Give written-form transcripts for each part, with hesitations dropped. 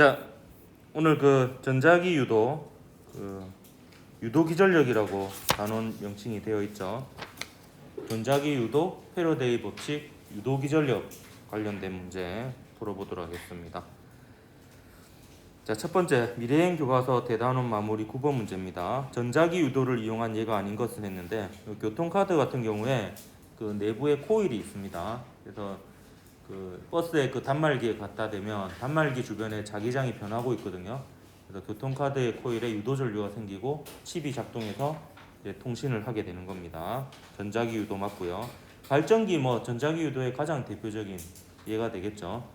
자, 오늘 그 전자기 유도, 유도 기전력이라고 단원 명칭이 되어 있죠. 전자기 유도, 패러데이 법칙, 유도 기전력 관련된 문제 풀어보도록 하겠습니다. 자, 첫 번째 미래행 교과서 대단원 마무리 9번 문제입니다. 전자기 유도를 이용한 예가 아닌 것은 했는데, 교통카드 같은 경우에 그 내부에 코일이 있습니다. 그래서 그 버스에 그 단말기에 갖다 대면 단말기 주변에 자기장이 변하고 있거든요. 그래서 교통카드의 코일에 유도 전류가 생기고 칩이 작동해서 이제 통신을 하게 되는 겁니다. 전자기 유도 맞고요. 발전기 뭐 전자기 유도의 가장 대표적인 예가 되겠죠.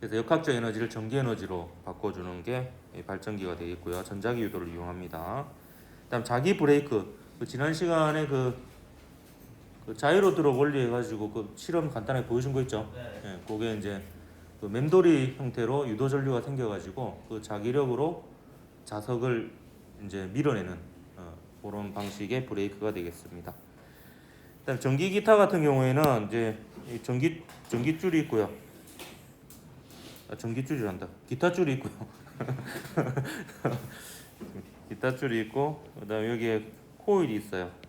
그래서 역학적 에너지를 전기 에너지로 바꿔주는 게 발전기가 되겠고요. 전자기 유도를 이용합니다. 그다음 자기 브레이크, 지난 시간에 그 자이로드롭 원리 해가지고 그 실험 간단하게 보여준 거 있죠. 네. 그게 이제 그 맴돌이 형태로 유도 전류가 생겨가지고 그 자기력으로 자석을 이제 밀어내는 그런 방식의 브레이크가 되겠습니다. 그다음 전기 기타 같은 경우에는 이제 전기줄이 있고요. 전기줄이란다. 기타줄이 있고요. 기타줄이 있고 그다음 여기에 코일이 있어요.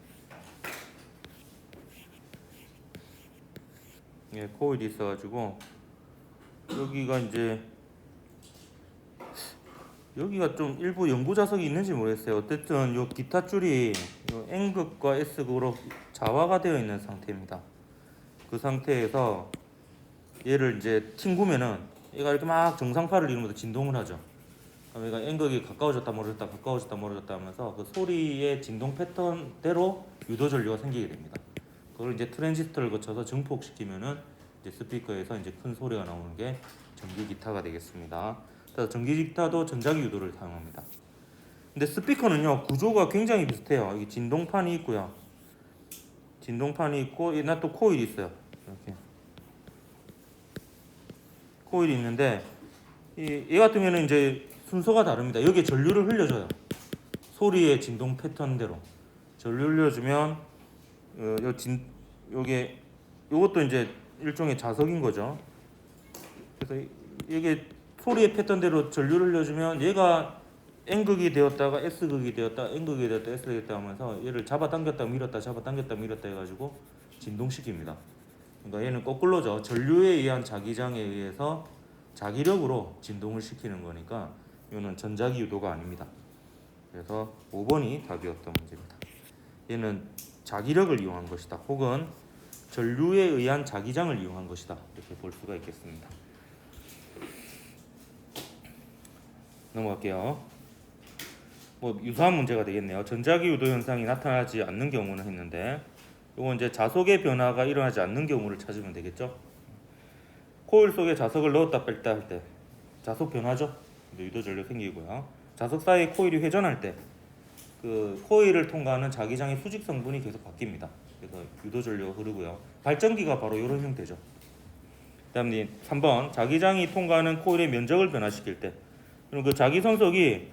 예, 코일이 있어가지고 여기가 이제 여기가 좀 일부 연구 자석이 있는지 모르겠어요. 어쨌든 요 기타 줄이 요 N극과 S극으로 자화가 되어 있는 상태입니다. 그 상태에서 얘를 이제 튕구면은 얘가 이렇게 막 정상파를 이루면서 진동을 하죠. 그럼 얘가 N극이 가까워졌다 멀어졌다 가까워졌다 멀어졌다 하면서 그 소리의 진동 패턴대로 유도 전류가 생기게 됩니다. 그걸 이제 트랜지스터를 거쳐서 증폭시키면은 이제 스피커에서 이제 큰 소리가 나오는 게 전기 기타가 되겠습니다. 그래서 전기 기타도 전자기 유도를 사용합니다. 근데 스피커는요 구조가 굉장히 비슷해요. 여기 진동판이 있고요. 진동판이 있고 얘나 또 코일이 있어요. 이렇게 코일이 있는데 얘 같은 경우는 이제 순서가 다릅니다. 여기에 전류를 흘려줘요. 소리의 진동 패턴대로 전류 흘려주면 요게 요것도 이제 일종의 자석인 거죠. 그래서 이게 소리의 패턴대로 전류를 흘려주면 얘가 N극이 되었다가 S극이 되었다, N극이 되었다, S극이 되었다 하면서 얘를 잡아당겼다 밀었다 잡아당겼다 밀었다 해가지고 진동시킵니다. 그러니까 얘는 거꾸로죠. 전류에 의한 자기장에 의해서 자기력으로 진동을 시키는 거니까 이거는 전자기 유도가 아닙니다. 그래서 5번이 답이었던 문제입니다. 얘는 자기력을 이용한 것이다. 혹은 전류에 의한 자기장을 이용한 것이다. 이렇게 볼 수가 있겠습니다. 넘어갈게요. 뭐 유사한 문제가 되겠네요. 전자기 유도 현상이 나타나지 않는 경우는 했는데 이건 이제 자석의 변화가 일어나지 않는 경우를 찾으면 되겠죠. 코일 속에 자석을 넣었다 뺐다 할 때 자석 변화죠. 유도 전류 생기고요. 자석 사이 코일이 회전할 때 그 코일을 통과하는 자기장의 수직 성분이 계속 바뀝니다. 그래서 유도 전류가 흐르고요. 발전기가 바로 이런 형태죠. 그다음에 3번 자기장이 통과하는 코일의 면적을 변화시킬 때 그럼 그 자기선속이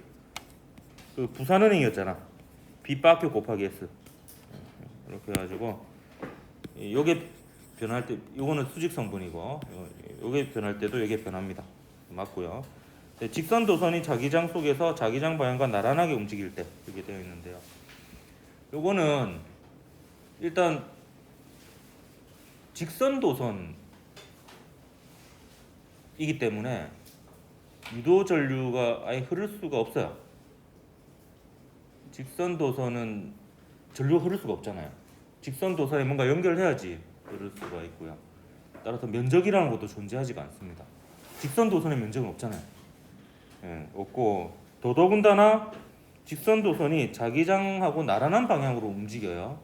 그 부산은행이었잖아. B바큐 곱하기 S 이렇게 해가지고 요게 변할 때 요거는 수직 성분이고 요게 변할 때도 요게 변합니다. 맞고요. 직선 도선이 자기장 속에서 자기장 방향과 나란하게 움직일 때 이렇게 되어 있는데요. 요거는 일단 직선 도선이기 때문에 유도 전류가 아예 흐를 수가 없어요. 직선 도선은 전류가 흐를 수가 없잖아요. 직선 도선에 뭔가 연결해야지 흐를 수가 있고요. 따라서 면적이라는 것도 존재하지가 않습니다. 직선 도선의 면적은 없잖아요. 없고 더더군다나 직선 도선이 자기장하고 나란한 방향으로 움직여요.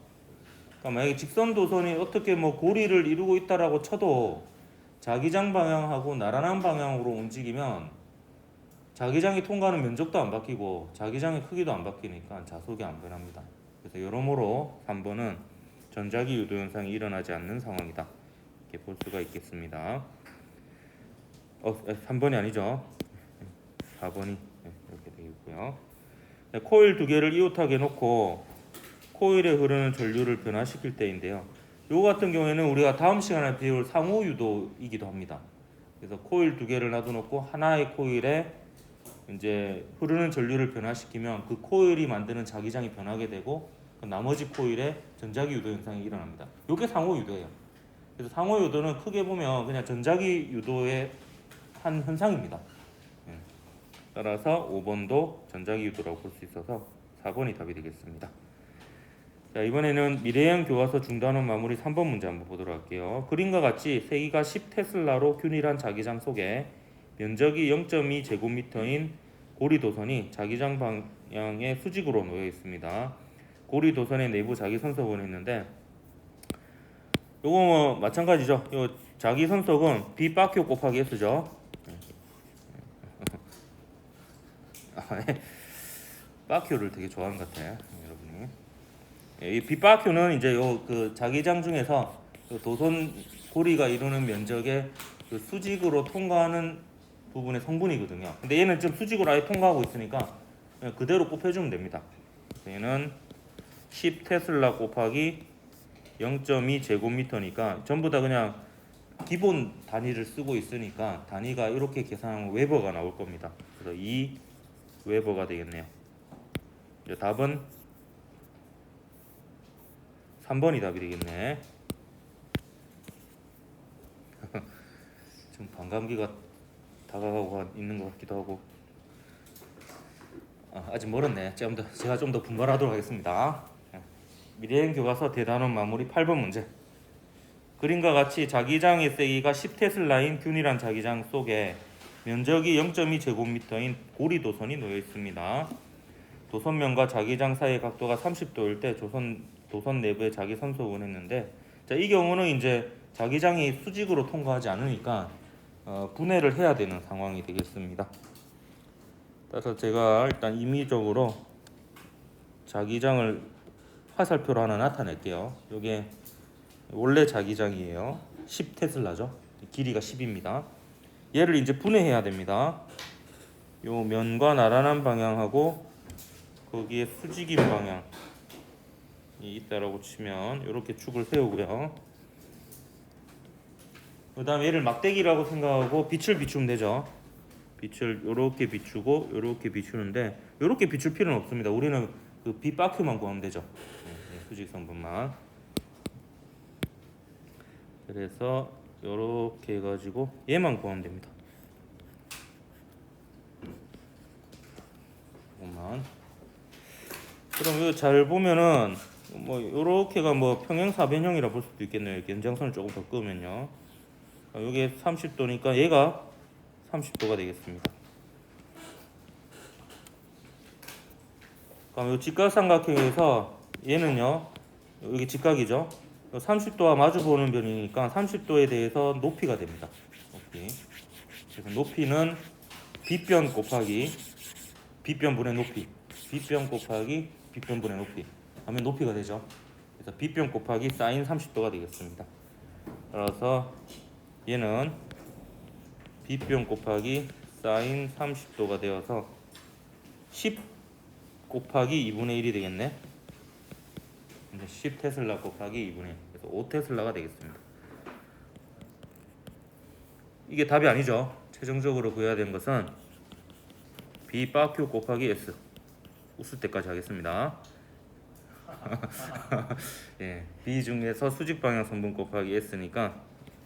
그러니까 만약에 직선 도선이 어떻게 뭐 고리를 이루고 있다라고 쳐도 자기장 방향하고 나란한 방향으로 움직이면 자기장이 통과하는 면적도 안 바뀌고 자기장의 크기도 안 바뀌니까 자석이 안 변합니다. 그래서 여러모로 3번은 전자기 유도 현상이 일어나지 않는 상황이다. 이렇게 볼 수가 있겠습니다. 3번이 아니죠. 4번이 이렇게 되겠고요. 코일 두 개를 이웃하게 놓고 코일에 흐르는 전류를 변화시킬 때인데요. 요 같은 경우에는 우리가 다음 시간에 배울 상호 유도이기도 합니다. 그래서 코일 두 개를 놔둬놓고 하나의 코일에 이제 흐르는 전류를 변화시키면 그 코일이 만드는 자기장이 변하게 되고 그 나머지 코일에 전자기 유도 현상이 일어납니다. 이게 상호 유도예요. 그래서 상호 유도는 크게 보면 그냥 전자기 유도의 한 현상입니다. 예. 따라서 5번도 전자기 유도라고 볼 수 있어서 4번이 답이 되겠습니다. 자, 이번에는 미래형 교과서 중단원 마무리 3번 문제 한번 보도록 할게요. 그림과 같이 세기가 10테슬라로 균일한 자기장 속에 면적이 0.2 제곱미터인 고리도선이 자기장 방향의 수직으로 놓여 있습니다. 고리도선의 내부 자기선속은 했는데 요거 뭐 마찬가지죠. 요 자기선속은 B바퀴 곱하기 S죠. 바퀴를 되게 좋아하는 것 같아요, 여러분이. 이 B바퀴는 이제 요 그 자기장 중에서 그 도선 고리가 이루는 면적의 그 수직으로 통과하는 부분의 성분이거든요. 근데 얘는 지금 수직으로 아예 통과하고 있으니까 그냥 그대로 곱해주면 됩니다. 얘는 10테슬라 곱하기 0.2 제곱미터니까 전부 다 그냥 기본 단위를 쓰고 있으니까 단위가 이렇게 계산하면 웨버가 나올 겁니다. 그래서 2 웨버가 되겠네요. 이제 답은 3번이 답이 되겠네. 지금 반감기가 다가가고 있는 것 같기도 하고 아직 멀었네. 제가 좀 더 분발하도록 하겠습니다. 미래형 교과서 대단원 마무리 8번 문제. 그림과 같이 자기장의 세기가 10테슬라인 균일한 자기장 속에 면적이 0.2 제곱미터인 고리 도선이 놓여 있습니다. 도선면과 자기장 사이의 각도가 30도일 때 도선 내부에 자기 선속을 했는데, 자, 이 경우는 이제 자기장이 수직으로 통과하지 않으니까 분해를 해야 되는 상황이 되겠습니다. 따라서 제가 일단 임의적으로 자기장을 화살표로 하나 나타낼게요. 이게 원래 자기장이에요. 10테슬라죠. 길이가 10입니다. 얘를 이제 분해해야 됩니다. 요 면과 나란한 방향하고 거기에 수직인 방향이 있다라고 치면 이렇게 축을 세우고요. 그 다음에 얘를 막대기라고 생각하고 빛을 비추면 되죠. 빛을 이렇게 비추고 이렇게 비추는데 이렇게 비출 필요는 없습니다. 우리는 그 B바퀴만 구하면 되죠. 수직 성분만. 그래서 이렇게 해가지고 얘만 구하면 됩니다. 이것만. 그럼 이거 잘 보면은 뭐 이렇게가 뭐 평행사변형이라 볼 수도 있겠네요. 이렇게 연장선을 조금 더 끄면요. 이게 30도니까 얘가 30도가 되겠습니다. 그럼 이 직각삼각형에서 얘는요, 여기 직각이죠. 30도와 마주보는 변이니까 30도에 대해서 높이가 됩니다. 높이. 그래서 높이는 빗변 곱하기 빗변분의 높이, 빗변 곱하기 빗변분의 높이 하면 높이가 되죠. 그래서 빗변 곱하기 사인 30도가 되겠습니다. 따라서 얘는 빗변 곱하기 사인 30도가 되어서 10 곱하기 2분의 1이 되겠네. 10테슬라 곱하기 2분의 1, 그래서 5테슬라가 되겠습니다. 이게 답이 아니죠. 최종적으로 구해야 되는 것은 B 바큐 곱하기 S. 웃을 때까지 하겠습니다. 예, B 중에서 수직 방향 성분 곱하기 S니까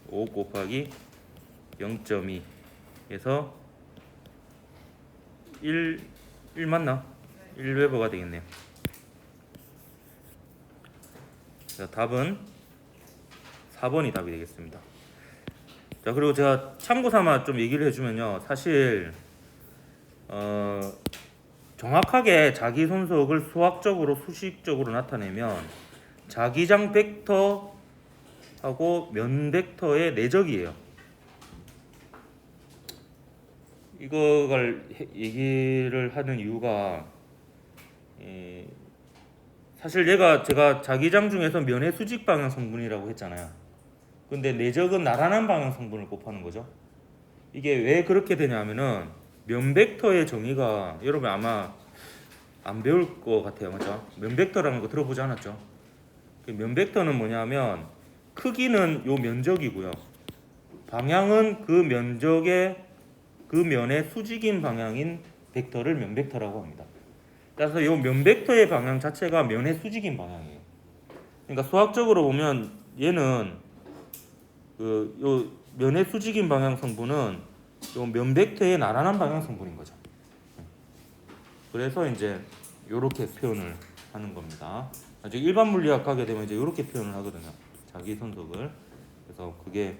5 곱하기 0.2에서 1 맞나? 1웨버가 되겠네요. 자, 답은 4번이 답이 되겠습니다. 자, 그리고 제가 참고 삼아 좀 얘기를 해주면요, 사실 정확하게 자기 손속을 수학적으로 수식적으로 나타내면 자기장 벡터하고 면 벡터의 내적이에요. 이걸 얘기를 하는 이유가 사실 제가 자기장 중에서 면의 수직 방향 성분이라고 했잖아요. 근데 내적은 나란한 방향 성분을 곱하는 거죠. 이게 왜 그렇게 되냐면은 면 벡터의 정의가 여러분 아마 안 배울 것 같아요. 맞죠? 면 벡터라는 거 들어보지 않았죠? 면 벡터는 뭐냐면 크기는 요 면적이고요. 방향은 그 면적의 그 면의 수직인 방향인 벡터를 면벡터라고 합니다. 따라서 이 면벡터의 방향 자체가 면의 수직인 방향이에요. 그러니까 수학적으로 보면 얘는 요 면의 수직인 방향 성분은 요 면벡터의 나란한 방향 성분인 거죠. 그래서 이제 이렇게 표현을 하는 겁니다. 나중에 일반 물리학 가게 되면 이제 이렇게 표현을 하거든요. 자기 선속을. 그래서 그게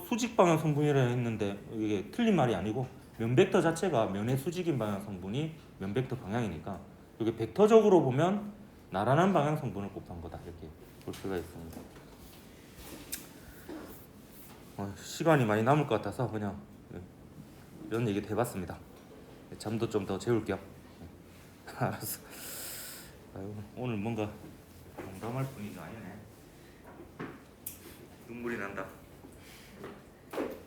수직 방향 성분이라 했는데 이게 틀린 말이 아니고 면벡터 자체가 면의 수직인 방향 성분이 면벡터 방향이니까 이게 벡터적으로 보면 나란한 방향 성분을 곱한 거다 이렇게 볼 수가 있습니다. 시간이 많이 남을 것 같아서 그냥 이런 얘기 해봤습니다. 잠도 좀 더 재울게요. 알았어. 아이고, 오늘 뭔가 농담할 뿐이가 아니네. 눈물이 난다.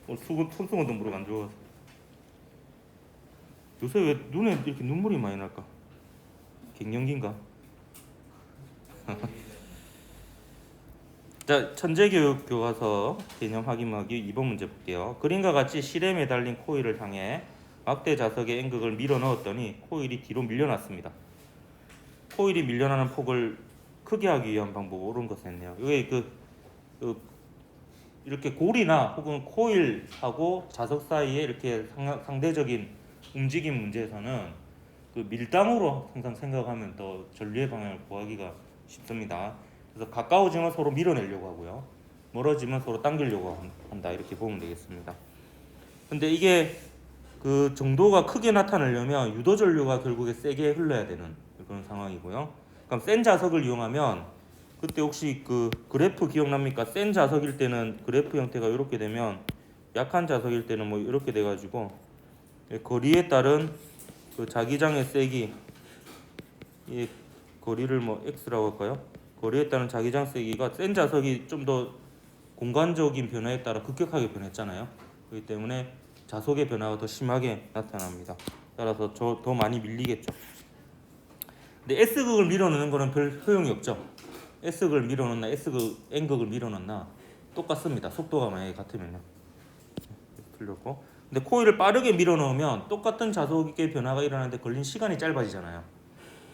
오늘 손수건도 무릎 안 좋아서. 요새 왜 눈에 이렇게 눈물이 많이 날까? 갱년기인가? 자, 천재교육 교과서 개념 확인하기 2번 문제 볼게요. 그림과 같이 실에 매달린 코일을 향해 막대 자석의 N극을 밀어 넣었더니 코일이 뒤로 밀려났습니다. 코일이 밀려나는 폭을 크게 하기 위한 방법 옳은 것을 했네요. 이게 이렇게 골이나 혹은 코일하고 자석 사이에 이렇게 상대적인 움직임 문제에서는 그 밀당으로 항상 생각하면 더 전류의 방향을 구하기가 쉽습니다. 그래서 가까워지면 서로 밀어내려고 하고요. 멀어지면 서로 당기려고 한다 이렇게 보면 되겠습니다. 근데 이게 그 정도가 크게 나타나려면 유도 전류가 결국에 세게 흘러야 되는 그런 상황이고요. 그럼 센 자석을 이용하면 그때 혹시 그 그래프 기억납니까? 센 자석일 때는 그래프 형태가 이렇게 되면 약한 자석일 때는 뭐 이렇게 돼가지고 거리에 따른 그 자기장의 세기 이 거리를 뭐 x라고 할까요? 거리에 따른 자기장 세기가 센 자석이 좀 더 공간적인 변화에 따라 급격하게 변했잖아요. 그렇기 때문에 자석의 변화가 더 심하게 나타납니다. 따라서 더 많이 밀리겠죠. 근데 S극을 밀어넣는 거는 별 효용이 없죠. S극을 밀어넣나 N극을 밀어넣나 똑같습니다. 속도가 만약에 같으면요. 틀렸고. 근데 코일을 빠르게 밀어넣으면 똑같은 자석의 변화가 일어나는데 걸린 시간이 짧아지잖아요.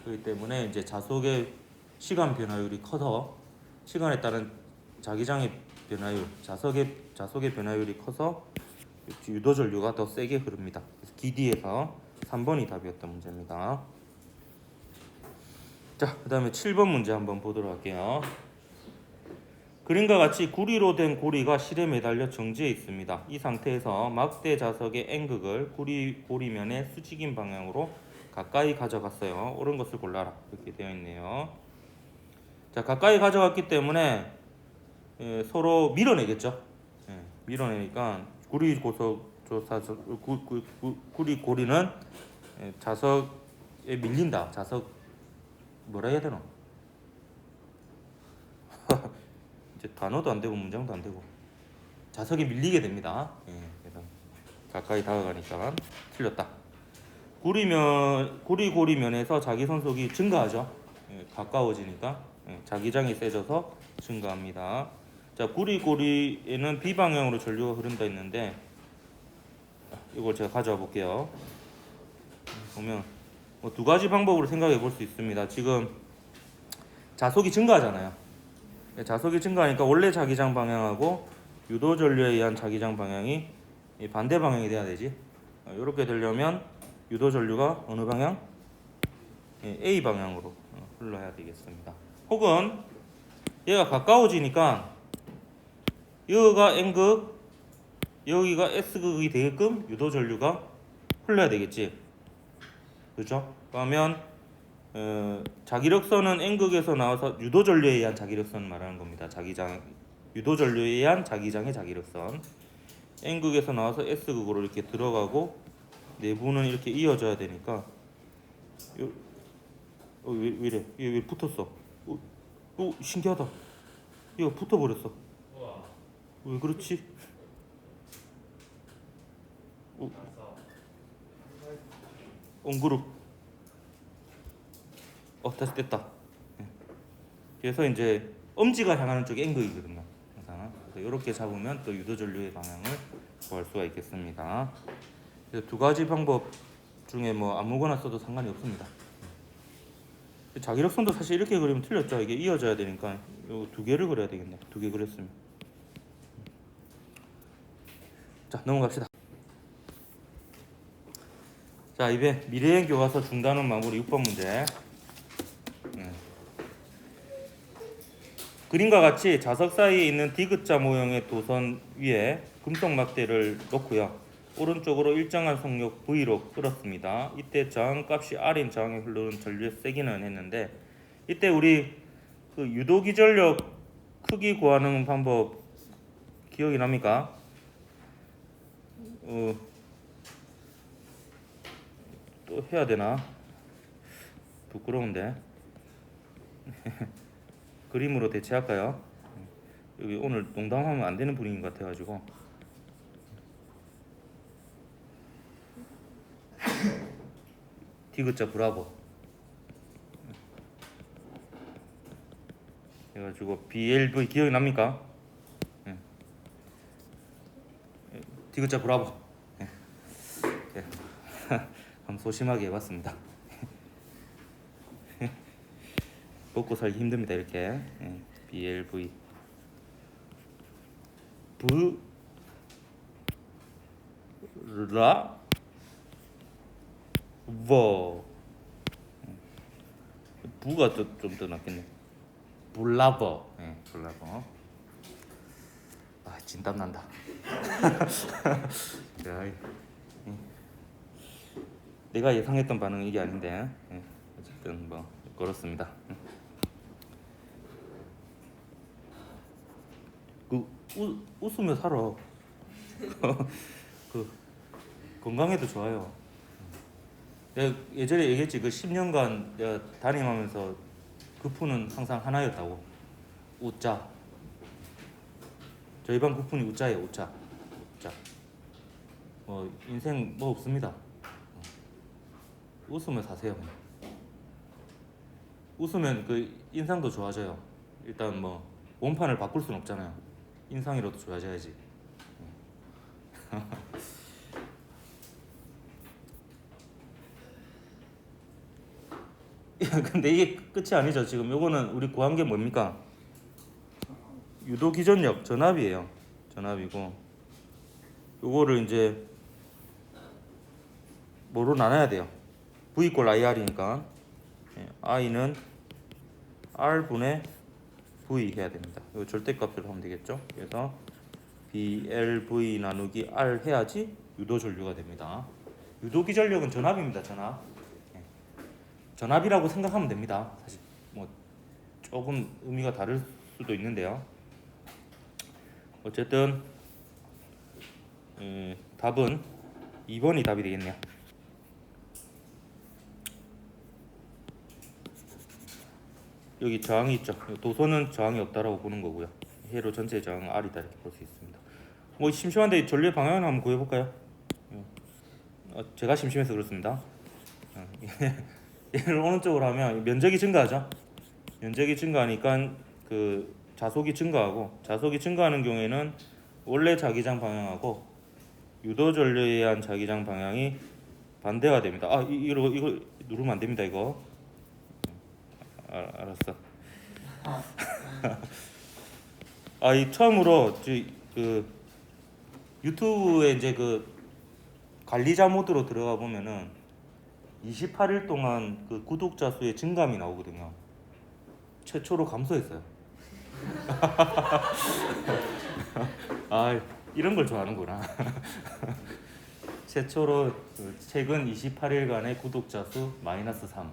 그렇기 때문에 이제 자석의 시간 변화율이 커서 시간에 따른 자기장의 변화율, 자석의 변화율이 커서 유도 전류가 더 세게 흐릅니다. 그래서 기디에서 3번이 답이었던 문제입니다. 자, 그다음에 7번 문제 한번 보도록 할게요. 그림과 같이 구리로 된 고리가 실에 매달려 정지해 있습니다. 이 상태에서 막대 자석의 N극을 고리면의 수직인 방향으로 가까이 가져갔어요. 옳은 것을 골라라 이렇게 되어 있네요. 자, 가까이 가져갔기 때문에 서로 밀어내겠죠. 밀어내니까 고리는 자석에 밀린다. 자석 뭐라 해야 되나? 이제 단어도 안 되고 문장도 안 되고 자석에 밀리게 됩니다. 그래서 가까이 다가가니까 틀렸다. 고리면에서 자기 선속이 증가하죠. 가까워지니까 자기장이 세져서 증가합니다. 자, 고리에는 비방향으로 전류가 흐른다 했는데 이걸 제가 가져와 볼게요. 보면 뭐 두 가지 방법으로 생각해 볼 수 있습니다. 지금 자석이 증가하잖아요. 자석이 증가하니까 원래 자기장 방향하고 유도 전류에 의한 자기장 방향이 반대 방향이 돼야 되지. 이렇게 되려면 유도 전류가 어느 방향? A 방향으로 흘러야 되겠습니다. 혹은 얘가 가까워지니까 여기가 N극, 여기가 S극이 되게끔 유도 전류가 흘러야 되겠지. 그렇죠? 그러면 자기력선은 N극에서 나와서 유도 전류에 의한 자기력선 말하는 겁니다. 유도 전류에 의한 자기장의 자기력선. N극에서 나와서 S극으로 이렇게 들어가고 내부는 이렇게 이어져야 되니까 왜 이래? 이게 왜 붙었어? 신기하다. 이거 붙어버렸어. 왜 그렇지? 엉그룹. 다시 됐다. 그래서 이제 엄지가 향하는 쪽이 N극이거든요. 항상. 그래서 이렇게 잡으면 또 유도전류의 방향을 구할 수가 있겠습니다. 그래서 두 가지 방법 중에 뭐 아무거나 써도 상관이 없습니다. 자기력선도 사실 이렇게 그리면 틀렸죠. 이게 이어져야 되니까 요 두 개를 그려야 되겠네. 두 개 그렸으면. 자, 넘어갑시다. 자, 이제 미래행 교과서 중단원 마무리 6번 문제. 그림과 같이 자석 사이에 있는 디귿자 모형의 도선 위에 금속 막대를 놓고요. 오른쪽으로 일정한 속력 V로 끌었습니다. 이때 저항값이 R인 저항에 흐르는 전류의 세기는 했는데, 이때 우리 그 유도기전력 크기 구하는 방법 기억이 납니까? 또 해야 되나? 부끄러운데. 그림으로 대체할까요? 여기 오늘 농담하면 안 되는 분위기 같아가지고. 디귿자 브라보 해가지고 BLV 기억이 납니까? 디귿자 브라보. 한번 소심하게 해봤습니다. 먹고 살기 힘듭니다. 이렇게 BLV 브라보. 부가 좀 더 낫겠네. 블라버. 블라버. 아, 진땀 난다. 내가 예상했던 반응은 이게 아닌데, 어쨌든 뭐 그렇습니다. 웃으며 살아. 그 건강에도 좋아요. 내가 예전에 얘기했지. 그 10년간 내가 담임하면서 구푸는 항상 하나였다고. 우자. 저희 반 구푸는 우자예요. 우자. 뭐 인생 뭐 없습니다. 웃으며 사세요. 웃으면 그 인상도 좋아져요. 일단 뭐 원판을 바꿀 수는 없잖아요. 인상이라도 좋아져야지. 근데 이게 끝이 아니죠. 지금 요거는 우리 구한 게 뭡니까? 유도기전력 전압이에요. 전압이고 요거를 이제 뭐로 나눠야 돼요? V = IR이니까 I는 R분의 V 해야 됩니다. 이거 절대값으로 하면 되겠죠. 그래서 BLV 나누기 R 해야지 유도전류가 됩니다. 유도기전력은 전압입니다. 전압. 전압이라고 생각하면 됩니다. 사실 뭐 조금 의미가 다를 수도 있는데요. 어쨌든 답은 2번이 답이 되겠네요. 여기 저항이 있죠. 도선은 저항이 없다라고 보는 거고요. 회로 전체 저항은 R이다 이렇게 볼 수 있습니다. 뭐 심심한데 전류의 방향을 한번 구해볼까요? 제가 심심해서 그렇습니다. 얘를 오른쪽으로 하면 면적이 증가하죠. 면적이 증가하니까 그 자속이 증가하고, 자속이 증가하는 경우에는 원래 자기장 방향하고 유도 전류에 의한 자기장 방향이 반대가 됩니다. 아, 이거 누르면 안 됩니다. 이거. 알았어. 이 처음으로 그 유튜브에 이제 그 관리자 모드로 들어가 보면은 28일 동안 그 구독자 수의 증감이 나오거든요. 최초로 감소했어요. 아, 이런 걸 좋아하는구나. 최초로 그 최근 28일간의 구독자 수 -3.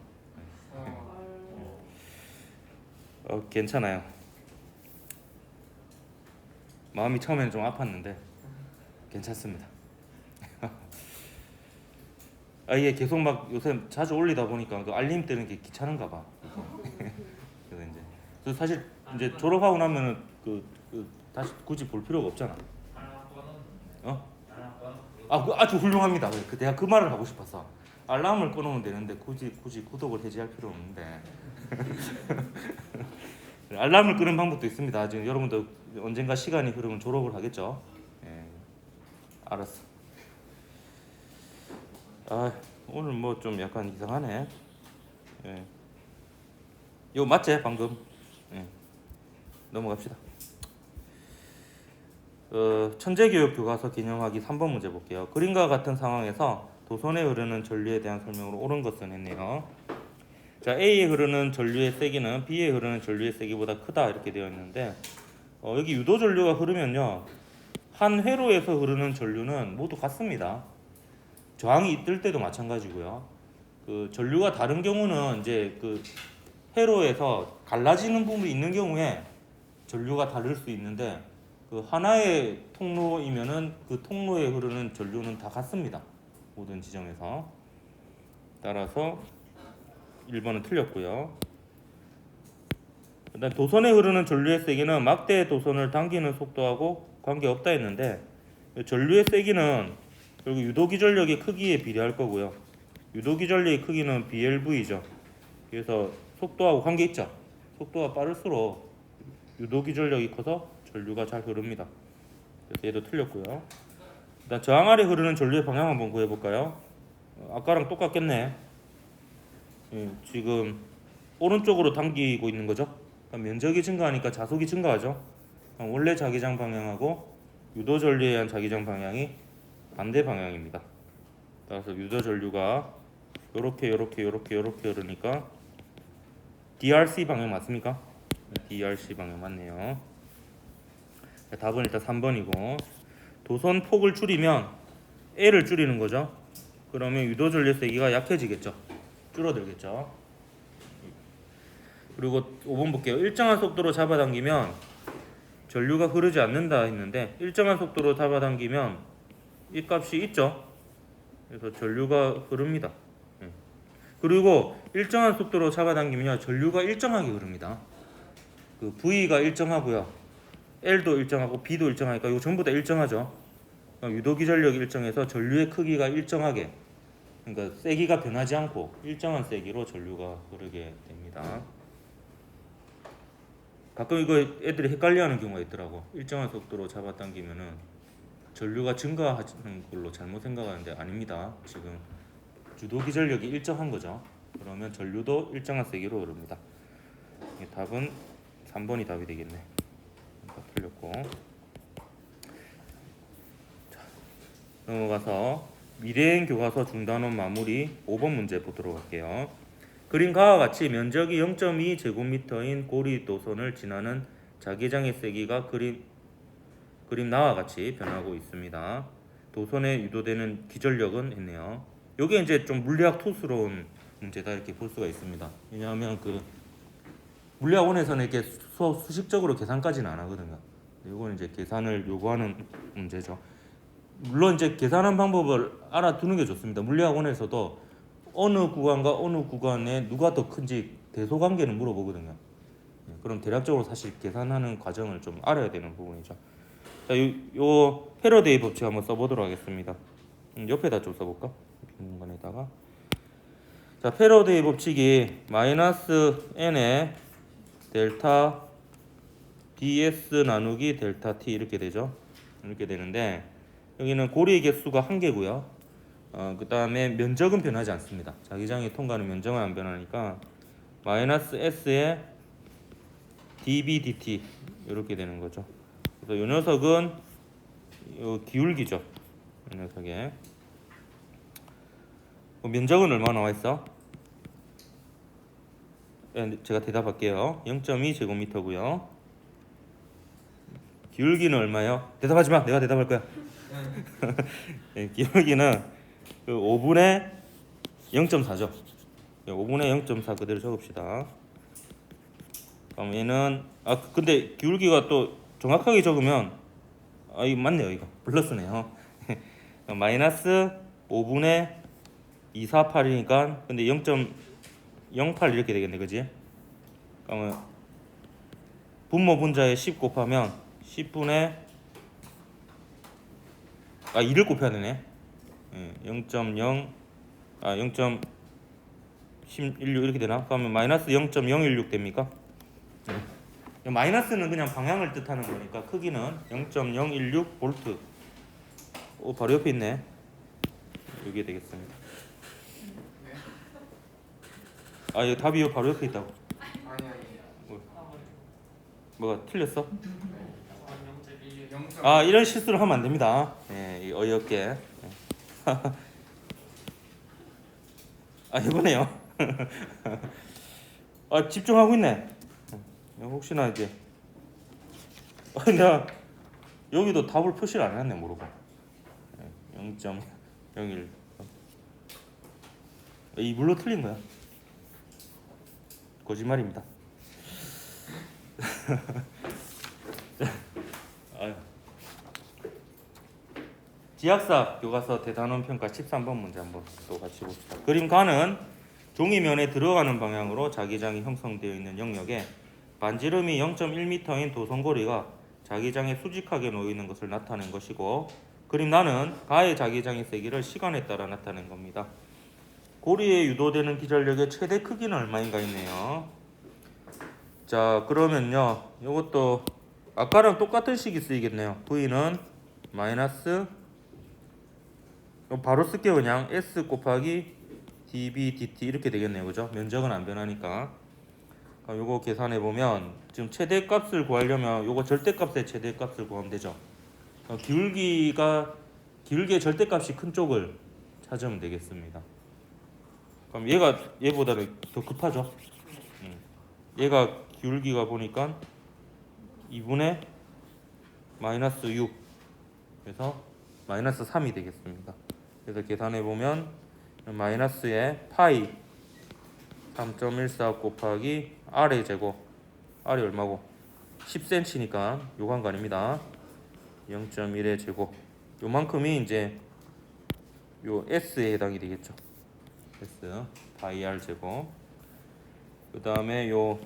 괜찮아요. 마음이 처음에는 좀 아팠는데 괜찮습니다. 이게 계속 막 요새 자주 올리다 보니까 그 알림 뜨는 게 귀찮은가 봐. 그래서 이제 사실 이제 졸업하고 나면은 그 다시 굳이 볼 필요가 없잖아. 아주 훌륭합니다. 내가 그 말을 하고 싶었어. 알람을 꺼놓으면 되는데 굳이 구독을 해지할 필요 없는데. 알람을 끄는 방법도 있습니다. 지금 여러분도 언젠가 시간이 흐르면 졸업을 하겠죠. 예, 알았어. 아, 오늘 뭐 좀 약간 이상하네. 예. 이거 맞지? 방금. 예. 넘어갑시다. 천재교육 교과서 기념하기 3번 문제 볼게요. 그림과 같은 상황에서 도선에 흐르는 전류에 대한 설명으로 옳은 것은 했네요. 자, A에 흐르는 전류의 세기는 B에 흐르는 전류의 세기보다 크다 이렇게 되어 있는데 여기 유도 전류가 흐르면요, 한 회로에서 흐르는 전류는 모두 같습니다. 저항이 있을 때도 마찬가지고요. 그 전류가 다른 경우는 이제 그 회로에서 갈라지는 부분이 있는 경우에 전류가 다를 수 있는데, 그 하나의 통로이면은 그 통로에 흐르는 전류는 다 같습니다. 모든 지점에서. 따라서 1번은 틀렸고요. 일단 도선에 흐르는 전류의 세기는 막대 도선을 당기는 속도하고 관계없다 했는데, 전류의 세기는 결국 유도기전력의 크기에 비례할 거고요. 유도기전력의 크기는 BLV죠. 그래서 속도하고 관계 있죠. 속도가 빠를수록 유도기전력이 커서 전류가 잘 흐릅니다. 그래서 얘도 틀렸고요. 일단 저항 아래 흐르는 전류의 방향 한번 구해볼까요? 아까랑 똑같겠네. 지금 오른쪽으로 당기고 있는 거죠. 면적이 증가하니까 자속이 증가하죠. 원래 자기장 방향하고 유도 전류에 의한 자기장 방향이 반대 방향입니다. 따라서 유도 전류가 요렇게 흐르니까 DRC 방향 맞습니까? DRC 방향 맞네요. 답은 일단 3번이고, 도선 폭을 줄이면 L을 줄이는 거죠. 그러면 유도 전류 세기가 약해지겠죠. 줄어들겠죠. 그리고 5번 볼게요. 일정한 속도로 잡아당기면 전류가 흐르지 않는다 했는데, 일정한 속도로 잡아당기면 이 값이 있죠. 그래서 전류가 흐릅니다. 그리고 일정한 속도로 잡아당기면 전류가 일정하게 흐릅니다. 그 V가 일정하고요, L도 일정하고 B도 일정하니까 이거 전부 다 일정하죠. 유도기전력이 일정해서 전류의 크기가 일정하게, 그러니까 세기가 변하지 않고 일정한 세기로 전류가 흐르게 됩니다. 가끔 이거 애들이 헷갈려하는 경우가 있더라고. 일정한 속도로 잡아당기면은 전류가 증가하는 걸로 잘못 생각하는데 아닙니다. 지금 유도기전력이 일정한 거죠. 그러면 전류도 일정한 세기로 흐릅니다. 답은 3번이 답이 되겠네. 틀렸고. 자, 넘어가서 미래행 교과서 중단원 마무리 5번 문제 보도록 할게요. 그림과 같이 면적이 0.2제곱미터인 고리 도선을 지나는 자기장의 세기가 그림 나와 같이 변하고 있습니다. 도선에 유도되는 기전력은 했네요. 요게 이제 좀 물리학 투스러운 문제다 이렇게 볼 수가 있습니다. 왜냐하면 그 물리학원에서는 이렇게 수식적으로 계산까지는 안 하거든요. 이거는 이제 계산을 요구하는 문제죠. 물론 이제 계산한 방법을 알아두는 게 좋습니다. 물리학원에서도 어느 구간과 어느 구간에 누가 더 큰지 대소관계는 물어보거든요. 그럼 대략적으로 사실 계산하는 과정을 좀 알아야 되는 부분이죠. 자, 요 패러데이 법칙 한번 써보도록 하겠습니다. 옆에다 좀 써볼까? 빈 공간에다가. 자, 패러데이 법칙이 마이너스 n의 델타 ds 나누기 델타 t 이렇게 되죠. 이렇게 되는데, 여기는 고리의 개수가 1개고요. 그 다음에 면적은 변하지 않습니다. 자기장이 통과하는 면적은 안 변하니까 마이너스 s의 dB dt 이렇게 되는 거죠. 그래서 이 녀석은 요 기울기죠. 이 녀석에 면적은 얼마 나와 있어? 제가 대답할게요. 0.2제곱미터고요. 기울기는 얼마요? 대답하지 마. 내가 대답할 거야. 네, 기울기는 그 5분의 0.4죠. 5분의 0.4 그대로 적읍시다. 그럼 얘는 근데 기울기가 또 정확하게 적으면 이거 맞네요. 이거 플러스네요. 마이너스 5분의 248이니까 근데 0.08 이렇게 되겠네, 그지? 그러면 분모 분자에 10 곱하면 10분의 2를 곱해야 되네. 0.0 0.16 이렇게 되나? 그러면 마이너스 0.016 됩니까? 마이너스는 그냥 방향을 뜻하는 거니까 크기는 0.016 볼트. 오, 바로 옆에 있네. 여기에 되겠습니다. 아, 이 답이 요 바로 옆에 있다고. 아니. 뭐가 틀렸어? 네. 아, 이런 실수를 하면 안 됩니다. 예, 어이없게. 예. 아, 이거네요. 아, 집중하고 있네. 혹시나 이제 내가 여기도 답을 표시를 안 해놨네, 모르고. 0.01. 이 물로 틀린 거야. 거짓말입니다. 아유. 지학사 교과서 대단원 평가 13번 문제 한번 또 같이 봅시다. 그림 가는 종이면에 들어가는 방향으로 자기장이 형성되어 있는 영역에 반지름이 0.1m인 도선고리가 자기장에 수직하게 놓여 있는 것을 나타낸 것이고, 그림 나는 가의 자기장의 세기를 시간에 따라 나타낸 겁니다. 고리에 유도되는 기절력의 최대 크기는 얼마인가 있네요. 자, 그러면요, 이것도 아까랑 똑같은 식이 쓰이겠네요. V는 마이너스, 바로 쓸게요. 그냥 S 곱하기 dB dt 이렇게 되겠네요. 그죠? 면적은 안 변하니까. 요거 계산해 보면 지금 최대값을 구하려면 요거 절대값의 최대값을 구하면 되죠. 기울기의 절대값이 큰 쪽을 찾으면 되겠습니다. 그럼 얘보다는 더 급하죠. 얘가 기울기가 보니까 2분의 마이너스 6, 그래서 마이너스 3이 되겠습니다. 그래서 계산해 보면 마이너스에 파이 3.14 곱하기 r의 제곱, r이 얼마고? 10cm니까 요 관관입니다. 0.1의 제곱, 요만큼이 이제 요 s에 해당이 되겠죠. s 파이 r 제곱. 그 다음에 요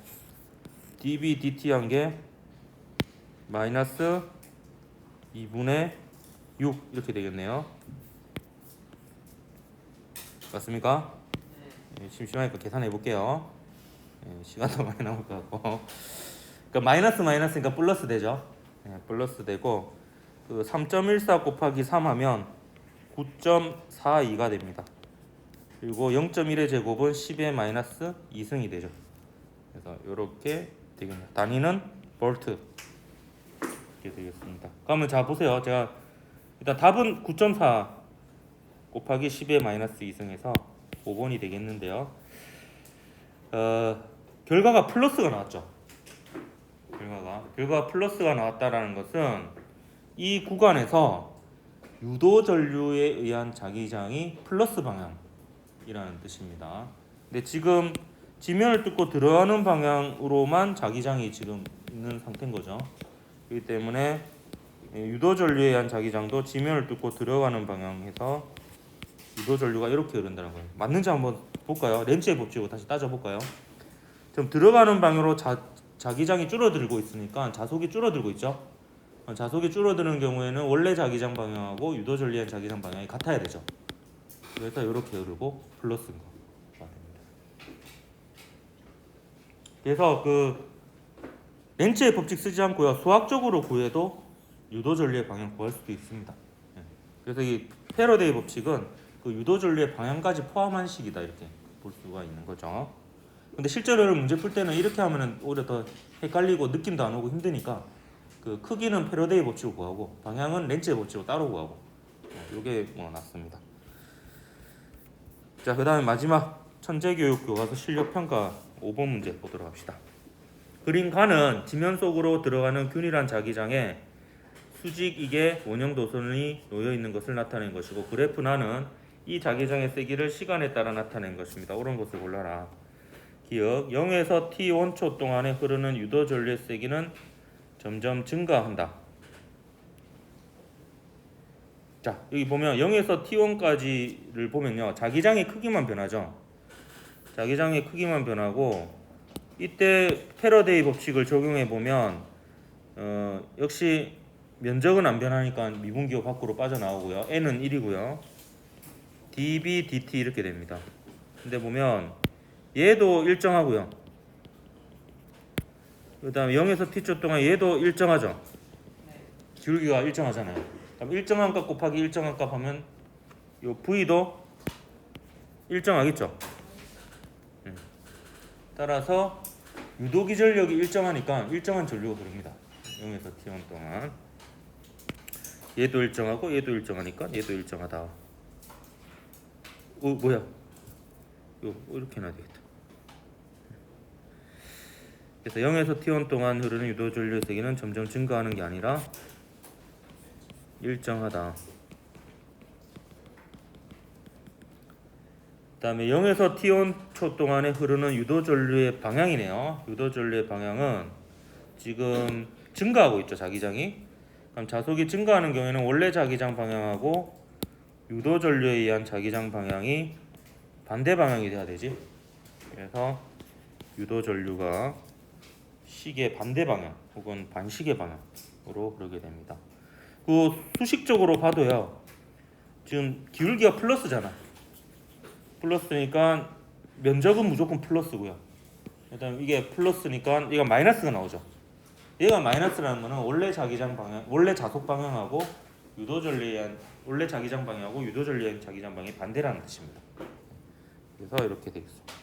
dB dt 한 게 마이너스 2분의 6 이렇게 되겠네요. 맞습니까? 네, 심심하니까 계산해 볼게요. 네, 시간도 많이 남을 것 같고. 그러니까 마이너스니까 플러스 되죠. 네, 플러스 되고, 그 3.14 곱하기 3 하면 9.42가 됩니다. 그리고 0.1의 제곱은 10의 마이너스 2승이 되죠. 그래서 이렇게 되겠네요. 단위는 볼트 이렇게 되겠습니다. 그러면 자 보세요. 제가 일단 답은 9.4 곱하기 10의 마이너스 2승에서 5번이 되겠는데요. 결과가 플러스가 나왔죠. 결과가 플러스가 나왔다라는 것은 이 구간에서 유도 전류에 의한 자기장이 플러스 방향이라는 뜻입니다. 근데 지금 지면을 뚫고 들어가는 방향으로만 자기장이 지금 있는 상태인 거죠. 그렇기 때문에 유도 전류에 의한 자기장도 지면을 뚫고 들어가는 방향에서 유도 전류가 이렇게 흐른다는 거예요. 맞는지 한번 볼까요? 렌즈의 법칙으로 다시 따져볼까요? 지금 들어가는 방향으로 자기장이 줄어들고 있으니까 자속이 줄어들고 있죠. 자속이 줄어드는 경우에는 원래 자기장 방향하고 유도 전류에 의한 자기장 방향이 같아야 되죠. 그래서 이렇게 흐르고 플러스인 거. 그래서 그 렌즈의 법칙 쓰지 않고요, 수학적으로 구해도 유도 전류의 방향 구할 수도 있습니다. 그래서 이 패러데이 법칙은 그 유도 전류의 방향까지 포함한 식이다 이렇게 볼 수가 있는 거죠. 근데 실제로 문제 풀 때는 이렇게 하면은 오히려 더 헷갈리고 느낌도 안 오고 힘드니까 그 크기는 패러데이 법칙으로 구하고 방향은 렌즈의 법칙으로 따로 구하고 이게 뭐 낫습니다. 자, 그다음에 마지막 천재교육 교과서 실력평가 5번 문제 보도록 합시다. 그림 가는 지면 속으로 들어가는 균일한 자기장에 수직이게 원형 도선이 놓여 있는 것을 나타낸 것이고, 그래프 나는 이 자기장의 세기를 시간에 따라 나타낸 것입니다. 옳은 것을 골라라. 기억 0에서 t 1초 동안에 흐르는 유도 전류의 세기는 점점 증가한다. 자, 여기 보면 0에서 t1까지를 보면요, 자기장의 크기만 변하죠. 자기장의 크기만 변하고, 이때 패러데이 법칙을 적용해 보면 역시 면적은 안 변하니까 미분기호 밖으로 빠져나오고요. n은 1이고요. dB dt 이렇게 됩니다. 근데 보면 얘도 일정하고요. 그 다음에 0에서 t초 동안 얘도 일정하죠. 네. 기울기가 일정하잖아요. 그럼 일정한 값 곱하기 일정한 값 하면 요 v도 일정하겠죠. 따라서 유도기전력이 일정하니까 일정한 전류가 흐릅니다. 0에서 t1 동안 얘도 일정하고 얘도 일정하니까 얘도 일정하다. 뭐야? 요 이렇게 해놔야 되겠다. 그래서 0에서 t1 동안 흐르는 유도 전류의 세기는 점점 증가하는 게 아니라 일정하다. 그다음에 0에서 t1 초 동안에 흐르는 유도 전류의 방향이네요. 유도 전류의 방향은 지금 증가하고 있죠, 자기장이. 그럼 자속이 증가하는 경우에는 원래 자기장 방향하고 유도 전류에 의한 자기장 방향이 반대 방향이 돼야 되지. 그래서 유도 전류가 시계 반대 방향 혹은 반시계 방향으로 흐르게 됩니다. 그 수식적으로 봐도요. 지금 기울기가 플러스잖아. 플러스니까 면적은 무조건 플러스고요. 일단 이게 플러스니까 얘가 마이너스가 나오죠. 얘가 마이너스라는 거는 원래 자기장 방향, 원래 자속 방향하고 유도 전류에 의한 원래 자기장 방향하고 유도 전류에 의한 자기장 방향이 반대라는 뜻입니다. 그래서 이렇게 되겠습니다.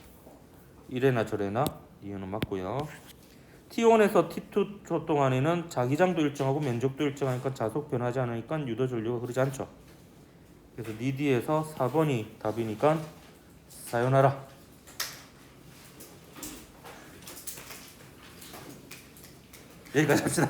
이래나 저래나 이유는 맞고요. T1에서 T2 초 동안에는 자기장도 일정하고 면적도 일정하니까 자속 변하지 않으니까 유도 전류가 흐르지 않죠. 그래서 니디에서 4번이 답이니까 사요나라. 여기까지 합시다.